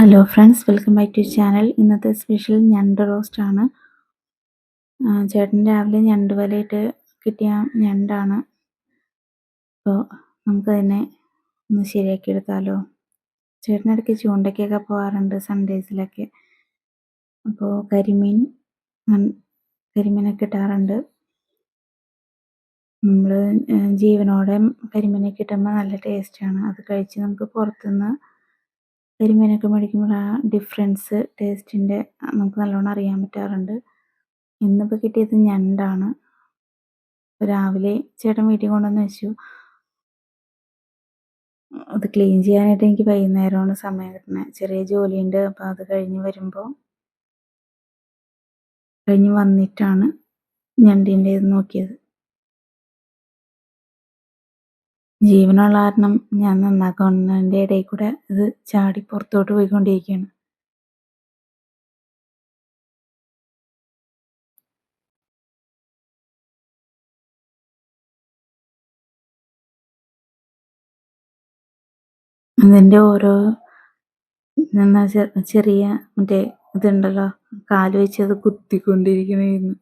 Hello friends, welcome back to channel. ഇന്നത്തെ special ഞണ്ട് roast ആണ്. ചേട്ടൻ രാവിലെ ഞണ്ട് വലയിട്ട് കിട്ടിയ ഞണ്ടാണ്. അപ്പോൾ നമുക്കതിനെ ഒന്ന് ശരിയാക്കി എടുത്താലോ. ചേട്ടനിടയ്ക്ക് ചൂണ്ടയ്ക്കൊക്കെ പോകാറുണ്ട് സൺഡേസിലൊക്കെ. അപ്പോൾ കരിമീനൊക്കെ കിട്ടാറുണ്ട്. നമ്മൾ ജീവനോടെ കരിമീനെ കിട്ടുമ്പോൾ നല്ല ടേസ്റ്റാണ്. അത് കഴിച്ച് നമുക്ക് പുറത്തുനിന്ന് കരിമീനൊക്കെ മേടിക്കുമ്പോൾ ആ ഡിഫറൻസ് ടേസ്റ്റിൻ്റെ നമുക്ക് നല്ലോണം അറിയാൻ പറ്റാറുണ്ട്. ഇന്നിപ്പോൾ കിട്ടിയത് ഞണ്ടാണ്. രാവിലെ ചേട്ടൻ വീട്ടിൽ കൊണ്ടുവന്ന് വെച്ചു. അത് ക്ലീൻ ചെയ്യാനായിട്ട് എനിക്ക് വൈകുന്നേരമാണ് സമയം കിട്ടുന്നത്. ചെറിയ ജോലിയുണ്ട്. അപ്പോൾ അത് കഴിഞ്ഞ് വന്നിട്ടാണ് ഞണ്ടിൻ്റെ ഇത് നോക്കിയത്. ജീവനുള്ള കാരണം ഞാൻ നന്നാക്കുന്നതിൻ്റെ ഇടയിൽ കൂടെ ഇത് ചാടി പുറത്തോട്ട് പോയിക്കൊണ്ടിരിക്കുകയാണ്. അതിൻ്റെ ഓരോ ചെറിയ മറ്റേ ഇതുണ്ടല്ലോ, കാല് വെച്ച് അത് കുത്തിക്കൊണ്ടിരിക്കണമായിരുന്നു.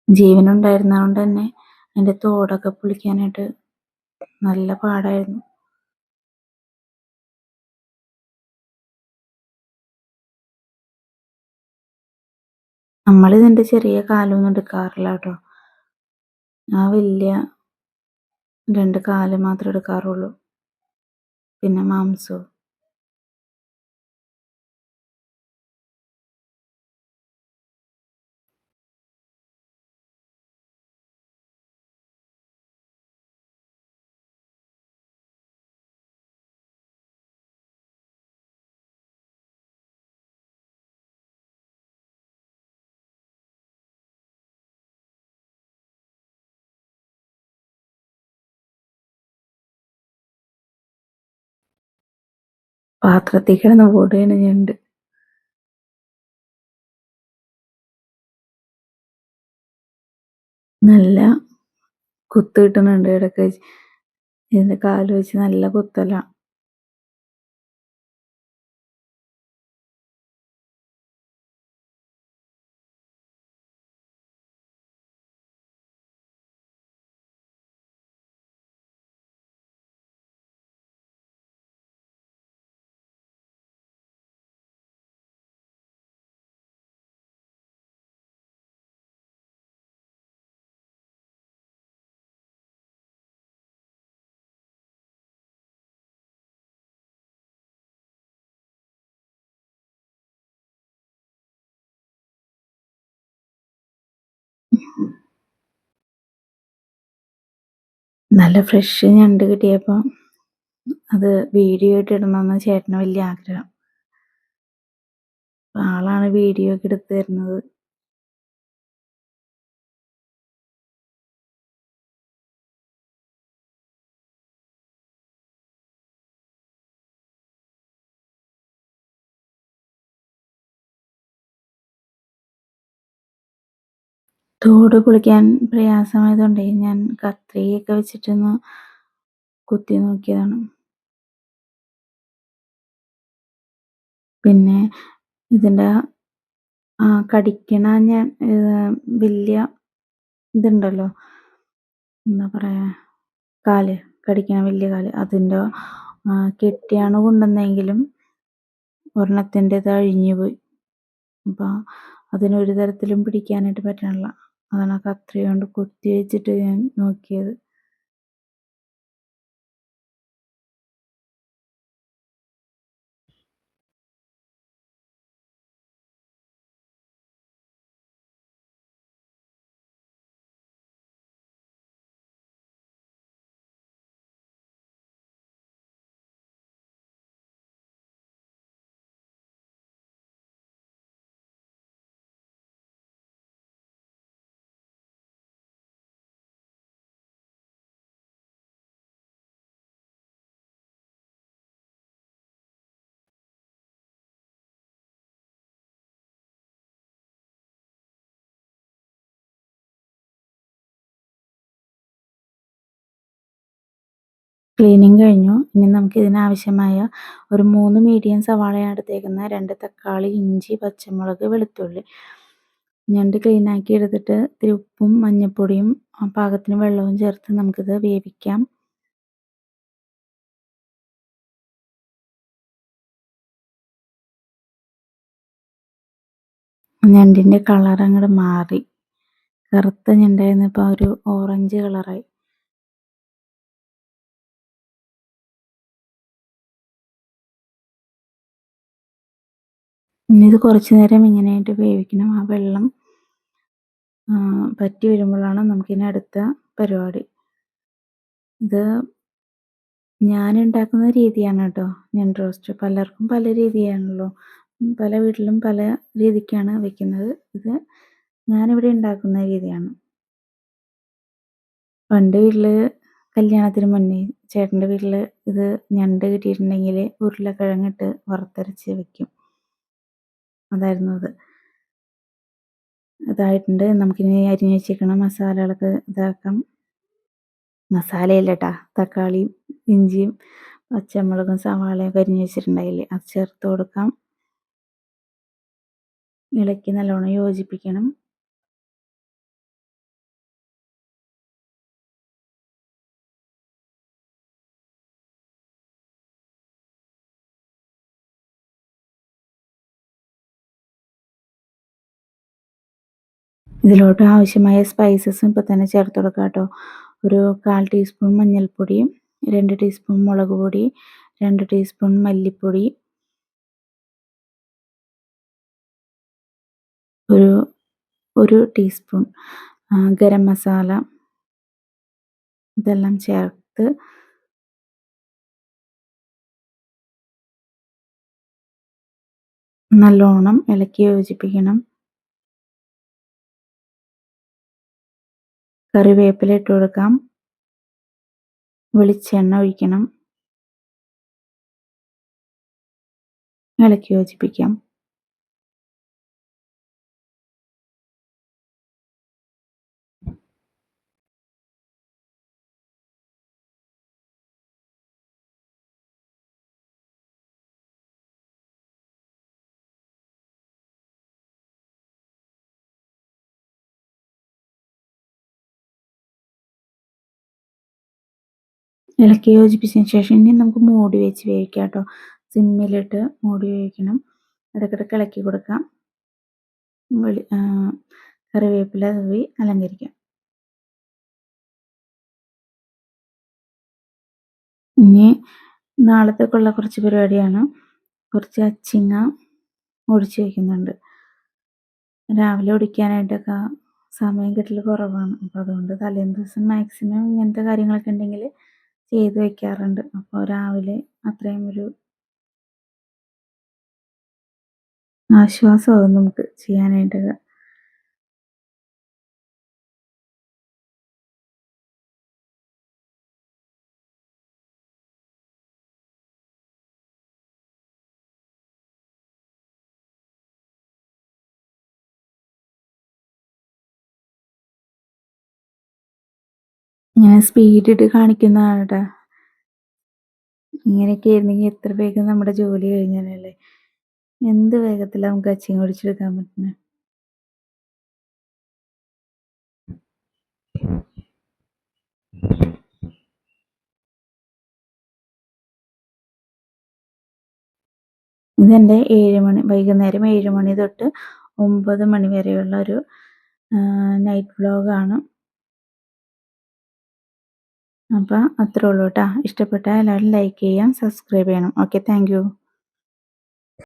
ജീവനുണ്ടായിരുന്നതുകൊണ്ട് തന്നെ അതിൻ്റെ തോടൊക്കെ പൊളിക്കാനായിട്ട് നല്ല പാടായിരുന്നു. നമ്മളിതിൻ്റെ ചെറിയ കാലൊന്നും എടുക്കാറില്ല കേട്ടോ. ആ വലിയ 2 കാല് മാത്രമേ എടുക്കാറുള്ളൂ. പിന്നെ മാംസവും. പാത്രത്തിൽ കിടന്ന് ഓടുകയാണ് ഞണ്ട്. നല്ല കുത്ത് കിട്ടുന്നുണ്ട് ഇടയ്ക്ക്. ഇതിൻ്റെ കാല് വെച്ച് നല്ല കുത്തലാണ്. നല്ല ഫ്രഷ് ഞണ്ട് കിട്ടിയപ്പോൾ അത് വീഡിയോ ആയിട്ട് ഇടണമെന്ന് ചേട്ടന് വലിയ ആഗ്രഹം. അപ്പോൾ ആളാണ് വീഡിയോ ഒക്കെ എടുത്ത് തരുന്നത്. തോട് പൊളിക്കാൻ പ്രയാസമായതുകൊണ്ട് ഞാൻ കത്രികയൊക്കെ വെച്ചിട്ടൊന്ന് കുത്തി നോക്കിയതാണ്. പിന്നെ ഇതിൻ്റെ കടിക്കണ വലിയ ഇതുണ്ടല്ലോ, എന്താ പറയുക, കാല് കടിക്കണ വലിയ കാല്, അതിൻ്റെ കെട്ടിയാണ് കൊണ്ടുവന്നെങ്കിലും ഒരെണ്ണത്തിൻ്റെത് അഴിഞ്ഞു പോയി. അപ്പോൾ അതിനൊരു തരത്തിലും പിടിക്കാനായിട്ട് പറ്റണില്ല. അതാണ് ആ കത്രിക കൊണ്ട് കുത്തി വെച്ചിട്ട് ഞാൻ നോക്കിയത്. ക്ലീനിങ് കഴിഞ്ഞു. ഇനി നമുക്ക് ഇതിനാവശ്യമായ ഒരു 3 മീഡിയം സവാളയാണ് എടുത്തേക്കുന്നത്, 2 തക്കാളി, ഇഞ്ചി, പച്ചമുളക്, വെളുത്തുള്ളി. ഞണ്ട് ക്ലീനാക്കി എടുത്തിട്ട് ഇത്തിരി ഉപ്പും മഞ്ഞൾപ്പൊടിയും പാകത്തിന് വെള്ളവും ചേർത്ത് നമുക്കിത് വേവിക്കാം. ഞണ്ടിൻ്റെ കളർ അങ്ങോട്ട് മാറി, കറുത്ത ഞണ്ടായിരുന്നു, ഇപ്പോൾ ഒരു ഓറഞ്ച് കളറായി. ഇനി ഇത് കുറച്ച് നേരം ഇങ്ങനെയായിട്ട് വേവിക്കണം. ആ വെള്ളം പറ്റി വരുമ്പോഴാണ് നമുക്കിനി അടുത്ത പരിപാടി. ഇത് ഞാനുണ്ടാക്കുന്ന രീതിയാണ് കേട്ടോ ഞണ്ട് റോസ്റ്റ്. പലർക്കും പല രീതിയാണല്ലോ, പല വീട്ടിലും പല രീതിക്കാണ് വെക്കുന്നത്. ഇത് ഞാനിവിടെ ഉണ്ടാക്കുന്ന രീതിയാണ്. പണ്ട് വീട്ടിൽ കല്യാണത്തിന് മുന്നേ ചേട്ടൻ്റെ വീട്ടിൽ ഇത് ഞണ്ട് കിട്ടിയിട്ടുണ്ടെങ്കിൽ ഉരുളക്കിഴങ്ങിട്ട് വറുത്തരച്ച് വെക്കും. അതായിരുന്നു അത്. ഇതായിട്ടുണ്ട്. നമുക്കിനി അരിഞ്ഞ് വെച്ചേക്കണ മസാലകളൊക്കെ ഇതാക്കാം. മസാലയല്ല കേട്ടോ, തക്കാളിയും ഇഞ്ചിയും പച്ചമുളകും സവാളയൊക്കെ അരിഞ്ഞ് വെച്ചിട്ടുണ്ടായില്ലേ, അത് ചേർത്ത് കൊടുക്കാം. ഇളക്കി നല്ലോണം യോജിപ്പിക്കണം. ഇതിലോട്ട് ആവശ്യമായ സ്പൈസസും ഇപ്പം തന്നെ ചേർത്ത് കൊടുക്കാം കേട്ടോ. ഒരു 1/4 ടീസ്പൂൺ മഞ്ഞൾപ്പൊടി, 2 ടീസ്പൂൺ മുളക് പൊടി, 2 ടീസ്പൂൺ മല്ലിപ്പൊടി, ഒരു ടീസ്പൂൺ ഗരം മസാല, ഇതെല്ലാം ചേർത്ത് നല്ലോണം ഇളക്കി യോജിപ്പിക്കണം. കറിവേപ്പില ഇട്ട് കൊടുക്കാം. വെളിച്ചെണ്ണ ഒഴിക്കണം. ഇളക്കി യോജിപ്പിക്കാം. ഇളക്കി യോജിപ്പിച്ചതിന് ശേഷം ഇനി നമുക്ക് മൂടി വെച്ച് വേവിക്കാം കേട്ടോ. സിമ്മിലിട്ട് മൂടി വേവിക്കണം. ഇടയ്ക്കിടയ്ക്ക് ഇളക്കി കൊടുക്കാം. കറിവേപ്പില തൂവി അലങ്കരിക്കാം. ഇനി നാളത്തേക്കുള്ള കുറച്ച് പരിപാടിയാണ്. കുറച്ച് അച്ചിങ്ങ ഒടിച്ച് വയ്ക്കുന്നുണ്ട്. രാവിലെ ഒടിക്കാനായിട്ടൊക്കെ സമയം കിട്ടൽ കുറവാണ്. അപ്പോൾ അതുകൊണ്ട് തലേന്ന് ദിവസം മാക്സിമം ഇങ്ങനത്തെ കാര്യങ്ങളൊക്കെ ഉണ്ടെങ്കിൽ ചെയ്ത് വയ്ക്കാറുണ്ട്. അപ്പോൾ രാവിലെ അത്രയും ഒരു ആശ്വാസമാകും നമുക്ക് ചെയ്യാനായിട്ടൊക്കെ. ഇങ്ങനെ സ്പീഡിട്ട് കാണിക്കുന്നതാണ് കേട്ടോ. ഇങ്ങനെയൊക്കെ ആയിരുന്നെങ്കിൽ എത്ര വേഗം നമ്മുടെ ജോലി കഴിഞ്ഞാലല്ലേ. എന്ത് വേഗത്തിലാണ് നമുക്ക് അച്ചിങ്ങ ഒടിച്ചെടുക്കാൻ പറ്റുന്നത്. ഇതെൻ്റെ വൈകുന്നേരം 7 മണി തൊട്ട് 9 മണി വരെയുള്ള ഒരു നൈറ്റ് വ്ലോഗാണ്. അപ്പോൾ അത്രേ ഉള്ളൂ കേട്ടോ. ഇഷ്ടപ്പെട്ടാൽ എല്ലാവരും ലൈക്ക് ചെയ്യാം, സബ്സ്ക്രൈബ് ചെയ്യണം. Okay, thank you.